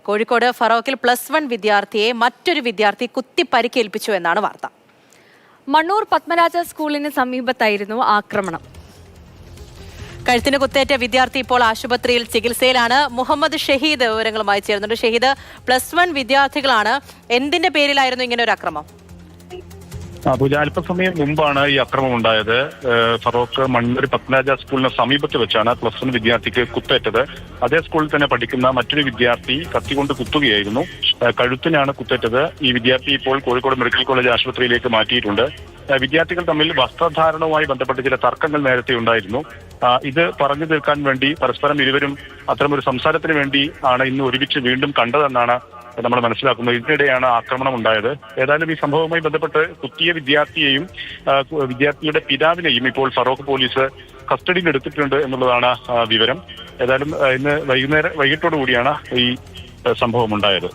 കോഴിക്കോട് ഫറോക്കിൽ +1 വിദ്യാർത്ഥിയെ മറ്റൊരു വിദ്യാർത്ഥി കുത്തി പരിക്കേൽപ്പിച്ചു എന്നാണ് വാർത്ത. മണ്ണൂർ പത്മരാജ സ്കൂളിന് സമീപത്തായിരുന്നു ആക്രമണം. കഴുത്തിന് കുത്തേറ്റ വിദ്യാർത്ഥി ഇപ്പോൾ ആശുപത്രിയിൽ ചികിത്സയിലാണ്. മുഹമ്മദ് ഷഹീദ് വിവരങ്ങളുമായി ചേർന്നുണ്ട്. ഷഹീദ്, +1 വിദ്യാർത്ഥികളാണ്. എന്തിന്റെ പേരിലായിരുന്നു ഇങ്ങനെ ഒരു അക്രമം? പൂജ, അല്പസമയം മുമ്പാണ് ഈ അക്രമം ഉണ്ടായത്. ഫറോക്ക് മണ്ണൂർ പത്മരാജ സ്കൂളിന് സമീപത്ത് വെച്ചാണ് +1 വിദ്യാർത്ഥിക്ക് കുത്തേറ്റത്. അതേ സ്കൂളിൽ തന്നെ പഠിക്കുന്ന മറ്റൊരു വിദ്യാർത്ഥി കത്തികൊണ്ട് കുത്തുകയായിരുന്നു. കഴുത്തിനാണ് കുത്തേറ്റത്. ഈ വിദ്യാർത്ഥി ഇപ്പോൾ കോഴിക്കോട് മെഡിക്കൽ കോളേജ് ആശുപത്രിയിലേക്ക് മാറ്റിയിട്ടുണ്ട്. വിദ്യാർത്ഥികൾ തമ്മിൽ വസ്ത്രധാരണവുമായി ബന്ധപ്പെട്ട് ചില തർക്കങ്ങൾ നേരത്തെ ഉണ്ടായിരുന്നു. ഇത് പറഞ്ഞു തീർക്കാൻ വേണ്ടി പരസ്പരം ഇരുവരും അത്തരമൊരു സംസാരത്തിന് വേണ്ടി ആണ് ഇന്ന് ഒരുമിച്ച് വീണ്ടും കണ്ടതെന്നാണ് നമ്മൾ മനസ്സിലാക്കുന്നത്. ഇതിനിടെയാണ് ആക്രമണം ഉണ്ടായത്. ഏതായാലും ഈ സംഭവവുമായി ബന്ധപ്പെട്ട് കുത്തിയ വിദ്യാർത്ഥിയെയും വിദ്യാർത്ഥിയുടെ പിതാവിനെയും ഇപ്പോൾ ഫറോക്ക് പോലീസ് കസ്റ്റഡിയിൽ എടുത്തിട്ടുണ്ട് എന്നുള്ളതാണ് വിവരം. ഏതായാലും ഇന്ന് വൈകിട്ടോടു കൂടിയാണ് ഈ സംഭവം ഉണ്ടായത്.